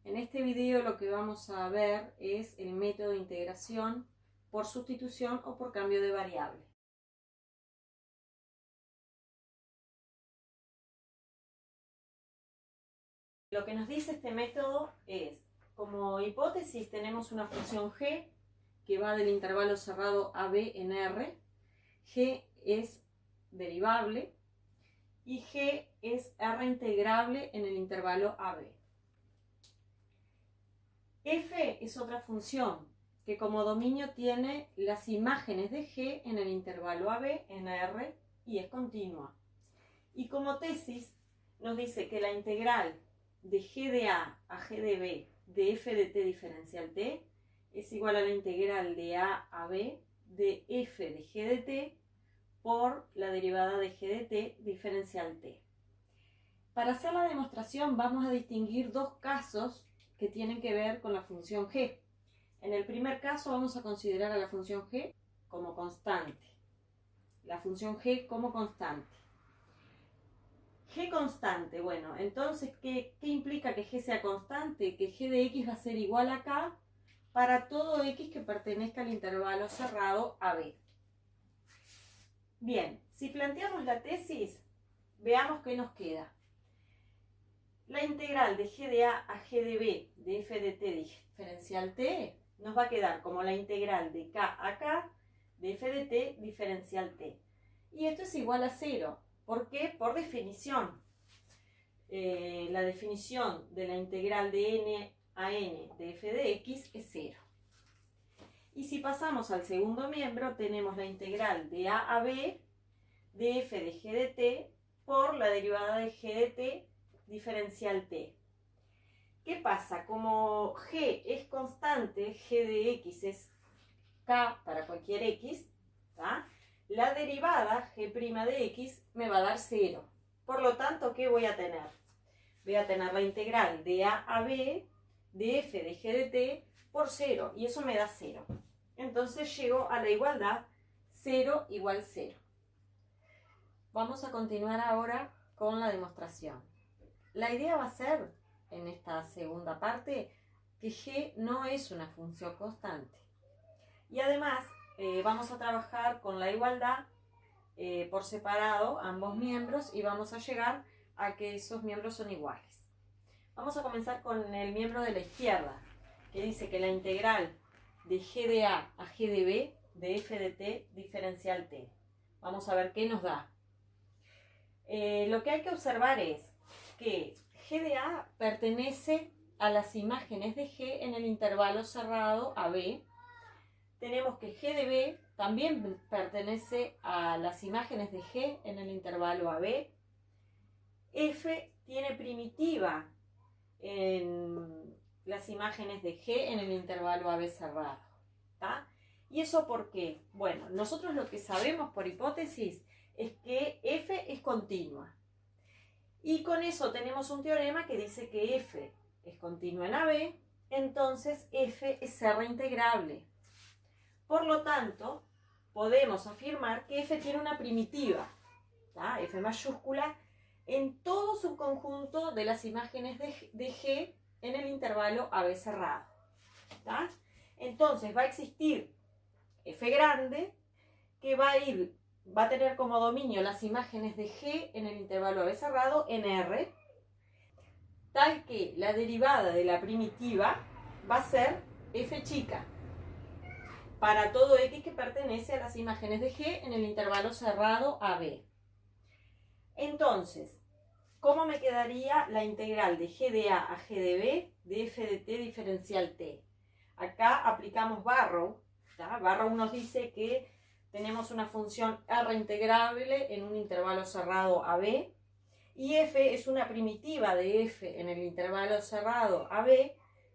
En este video lo que vamos a ver es el método de integración por sustitución o por cambio de variable. Lo que nos dice este método es, como hipótesis tenemos una función g que va del intervalo cerrado AB en R. G es derivable y G es R integrable en el intervalo AB. F es otra función que como dominio tiene las imágenes de G en el intervalo AB en R y es continua. Y como tesis nos dice que la integral de G de A a G de B de f de t diferencial t es igual a la integral de A a B de f de G de t por la derivada de G de t diferencial t. Para hacer la demostración vamos a distinguir dos casos que tienen que ver con la función g. En el primer caso vamos a considerar a la función g como constante. La función g como constante. G constante, bueno, entonces, ¿qué implica que G sea constante? Que G de X va a ser igual a K para todo X que pertenezca al intervalo cerrado AB. Bien, si planteamos la tesis, veamos qué nos queda. La integral de G de A a G de B de f de t diferencial t nos va a quedar como la integral de K a K de f de t diferencial t. Y esto es igual a 0. ¿Por qué? Por definición. La definición de la integral de n a n de f de x es 0. Y si pasamos al segundo miembro, tenemos la integral de a a b de f de g de t por la derivada de g de t diferencial t. ¿Qué pasa? Como g es constante, g de x es k para cualquier x, ¿tá? La derivada g' de x me va a dar 0. Por lo tanto, ¿qué voy a tener? Voy a tener la integral de a a b de f de g de t por 0. Y eso me da 0. Entonces llego a la igualdad 0 igual 0. Vamos a continuar ahora con la demostración. La idea va a ser, en esta segunda parte, que g no es una función constante. Y además vamos a trabajar con la igualdad por separado, ambos miembros, y vamos a llegar a que esos miembros son iguales. Vamos a comenzar con el miembro de la izquierda, que dice que la integral de g de A a g de B de f de t diferencial t. Vamos a ver qué nos da. Lo que hay que observar es que g de A pertenece a las imágenes de g en el intervalo cerrado AB. Tenemos que g de B también pertenece a las imágenes de g en el intervalo AB. F tiene primitiva en las imágenes de g en el intervalo AB cerrado. ¿Tá? ¿Y eso por qué? Bueno, nosotros lo que sabemos por hipótesis es que f es continua. Y con eso tenemos un teorema que dice que f es continua en AB, entonces f es R integrable. Por lo tanto, podemos afirmar que f tiene una primitiva, ¿tá? F mayúscula, en todo su conjunto de las imágenes de G en el intervalo AB cerrado. ¿Tá? Entonces va a existir f grande que va a tener como dominio las imágenes de G en el intervalo AB cerrado en R, tal que la derivada de la primitiva va a ser f chica para todo x que pertenece a las imágenes de G en el intervalo cerrado AB. Entonces, ¿cómo me quedaría la integral de g de A a g de B de f de t diferencial t? Acá aplicamos Barrow. ¿Tá? Barrow nos dice que tenemos una función R integrable en un intervalo cerrado AB y f es una primitiva de f en el intervalo cerrado AB.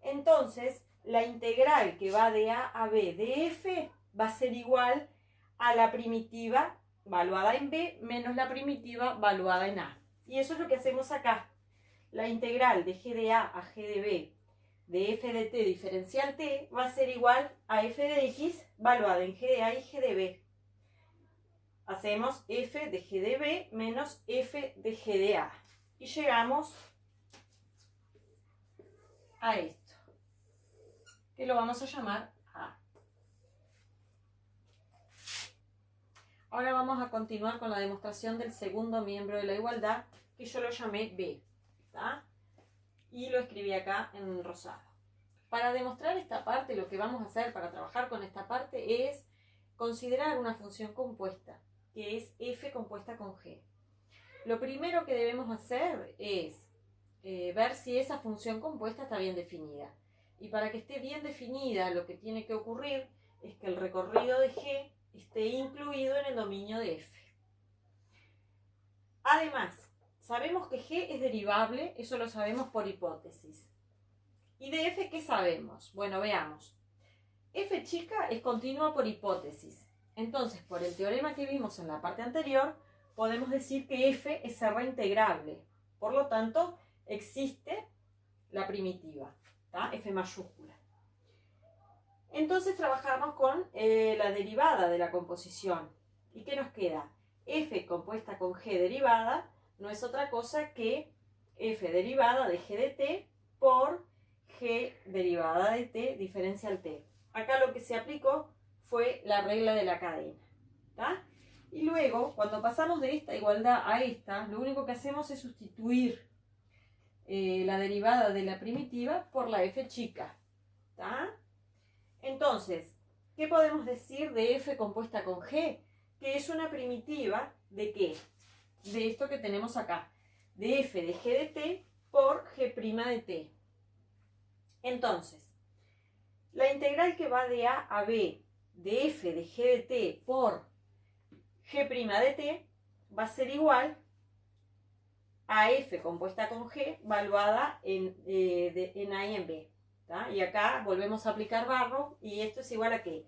Entonces, la integral que va de A a B de f va a ser igual a la primitiva valuada en B menos la primitiva valuada en A. Y eso es lo que hacemos acá. La integral de g de A a g de B de f de t diferencial t va a ser igual a f de x valuada en g de A y g de B. Hacemos f de g de B menos f de g de A. Y llegamos a esto, que lo vamos a llamar A. Ahora vamos a continuar con la demostración del segundo miembro de la igualdad, que yo lo llamé B, ¿tá? Y lo escribí acá en rosado. Para demostrar esta parte, lo que vamos a hacer para trabajar con esta parte es considerar una función compuesta, que es f compuesta con g. Lo primero que debemos hacer es ver si esa función compuesta está bien definida. Y para que esté bien definida, lo que tiene que ocurrir es que el recorrido de g esté incluido en el dominio de f. Además, sabemos que g es derivable, eso lo sabemos por hipótesis. ¿Y de f qué sabemos? Bueno, veamos. F chica es continua por hipótesis. Entonces, por el teorema que vimos en la parte anterior, podemos decir que f es reintegrable. Por lo tanto, existe la primitiva, ¿tá? F mayúscula. Entonces trabajamos con la derivada de la composición. ¿Y qué nos queda? F compuesta con g derivada no es otra cosa que f derivada de g de t por g derivada de t diferencial t. Acá lo que se aplicó fue la regla de la cadena, ¿tá? Y luego, cuando pasamos de esta igualdad a esta, lo único que hacemos es sustituir la derivada de la primitiva por la f chica, ¿tá? Entonces, ¿qué podemos decir de f compuesta con g? Que es una primitiva ¿de qué? De esto que tenemos acá, de f de g de t por g' de t. Entonces, la integral que va de a a b de f de g de t por g' de t va a ser igual a f compuesta con g valuada en a y en b, ¿tá? Y acá volvemos a aplicar barro y esto es igual a ¿qué?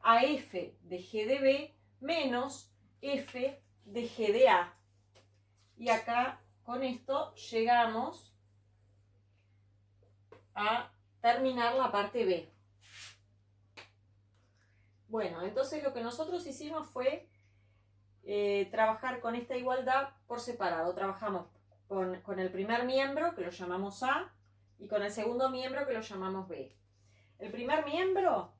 A f de g de b menos f de g de a. Y acá con esto llegamos a terminar la parte B. Bueno, entonces lo que nosotros hicimos fue trabajar con esta igualdad por separado. Trabajamos con el primer miembro, que lo llamamos A, y con el segundo miembro, que lo llamamos B. El primer miembro,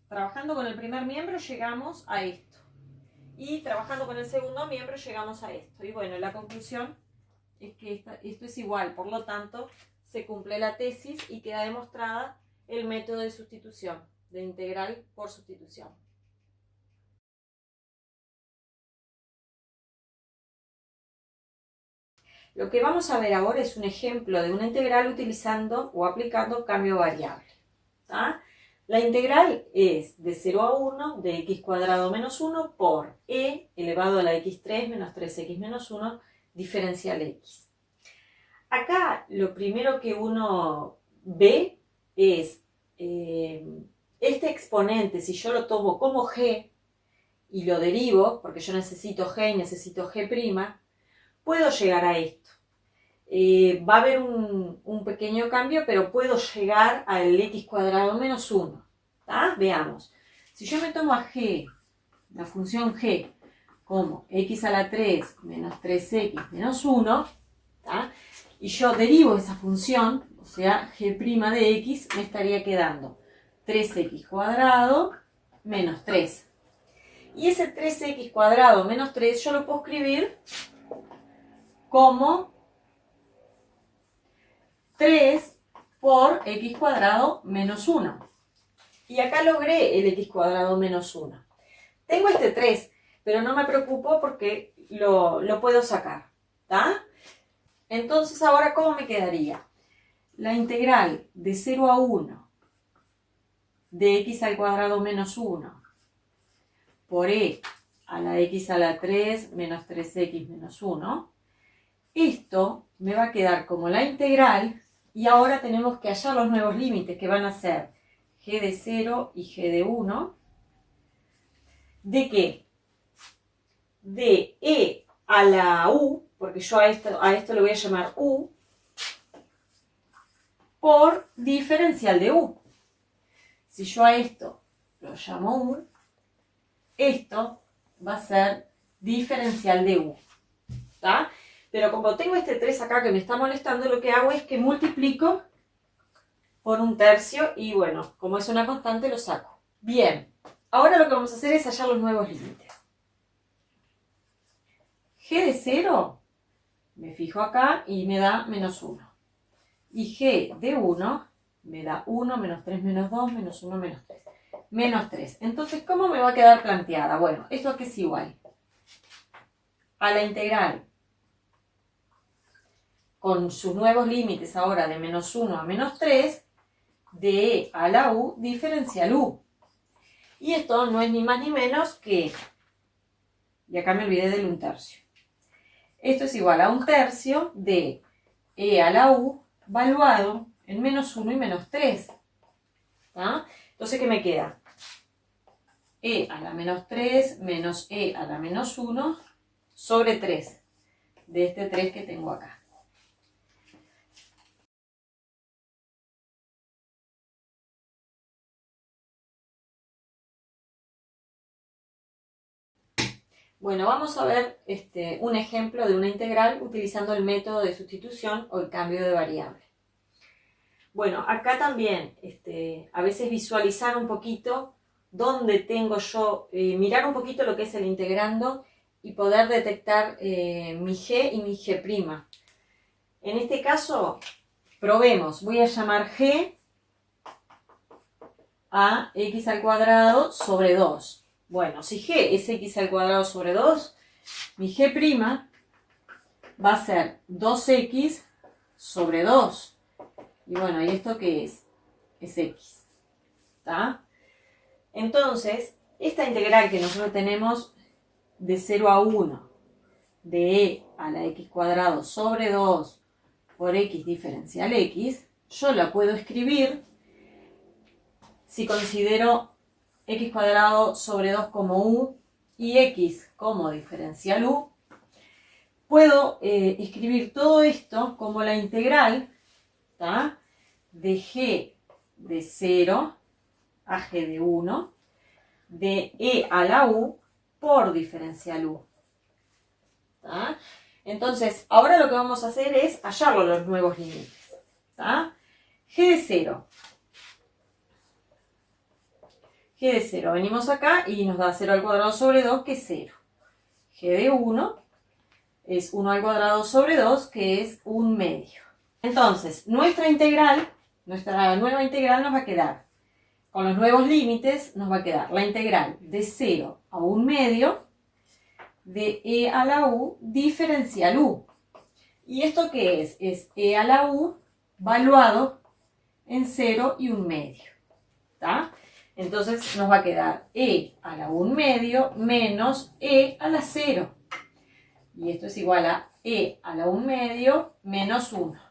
trabajando con el primer miembro, llegamos a esto. Y trabajando con el segundo miembro, llegamos a esto. Y bueno, la conclusión es que esto es igual, por lo tanto, se cumple la tesis y queda demostrada el método de sustitución, de integral por sustitución. Lo que vamos a ver ahora es un ejemplo de una integral utilizando o aplicando cambio variable, ¿tá? La integral es de 0 a 1 de x cuadrado menos 1 por e elevado a la x3 menos 3x menos 1 diferencial x. Acá lo primero que uno ve es este exponente, si yo lo tomo como g y lo derivo, porque yo necesito g y necesito g', puedo llegar a esto. Va a haber un pequeño cambio, pero puedo llegar al x cuadrado menos 1. ¿Tá? Veamos. Si yo me tomo a g, la función g, como x a la 3 menos 3x menos 1, ¿tá? Y yo derivo esa función, o sea, g' de x, me estaría quedando 3x cuadrado menos 3. Y ese 3x cuadrado menos 3 yo lo puedo escribir como 3 por x cuadrado menos 1. Y acá logré el x cuadrado menos 1. Tengo este 3, pero no me preocupo porque lo puedo sacar, ¿tá? Entonces ahora, ¿cómo me quedaría? La integral de 0 a 1 de x al cuadrado menos 1 por e a la x a la 3 menos 3x menos 1. Esto me va a quedar como la integral y ahora tenemos que hallar los nuevos límites que van a ser g de 0 y g de 1. ¿De qué? De e a la u, porque yo a esto lo voy a llamar u, por diferencial de u. Si yo a esto lo llamo u, esto va a ser diferencial de u, ¿tá? Pero como tengo este 3 acá que me está molestando, lo que hago es que multiplico por 1/3 y bueno, como es una constante lo saco. Bien, ahora lo que vamos a hacer es hallar los nuevos límites. G de 0, me fijo acá y me da -1. Y G de 1 me da 1, -3, -2, -1, -3. -3. Entonces, ¿cómo me va a quedar planteada? Bueno, esto aquí es igual a la integral con sus nuevos límites ahora de -1 a -3 de e a la u diferencial u. Y esto no es ni más ni menos que, y acá me olvidé del 1/3. Esto es igual a 1/3 de e a la u valuado en -1 y -3. ¿Tá? Entonces, ¿qué me queda? E a la -3 menos e a la -1 sobre 3 de este 3 que tengo acá. Bueno, vamos a ver un ejemplo de una integral utilizando el método de sustitución o el cambio de variable. Bueno, acá también a veces visualizar un poquito dónde tengo yo, mirar un poquito lo que es el integrando y poder detectar mi g y mi g'. En este caso, probemos, voy a llamar g a x al cuadrado sobre 2. Bueno, si g es x al cuadrado sobre 2, mi g' va a ser 2x sobre 2. Y bueno, ¿y esto qué es? Es x. ¿Está? Entonces, esta integral que nosotros tenemos de 0 a 1, de e a la x cuadrado sobre 2 por x diferencial x, yo la puedo escribir si considero x cuadrado sobre 2 como u y x como diferencial u. Puedo escribir todo esto como la integral, ¿tá?, de g de 0 a g de 1 de e a la u por diferencial u. ¿Tá? Entonces, ahora lo que vamos a hacer es hallar los nuevos límites. ¿Tá? G de 0. G de 0. Venimos acá y nos da 0 al cuadrado sobre 2, que es 0. G de 1 es 1 al cuadrado sobre 2, que es 1/2. Entonces, nuestra nueva integral nos va a quedar, con los nuevos límites, nos va a quedar la integral de 0 a 1/2 de e a la u diferencial u. ¿Y esto qué es? Es e a la u valuado en 0 y 1/2. ¿Tá? Entonces nos va a quedar e a la 1/2 menos e a la 0. Y esto es igual a e a la 1/2 menos 1.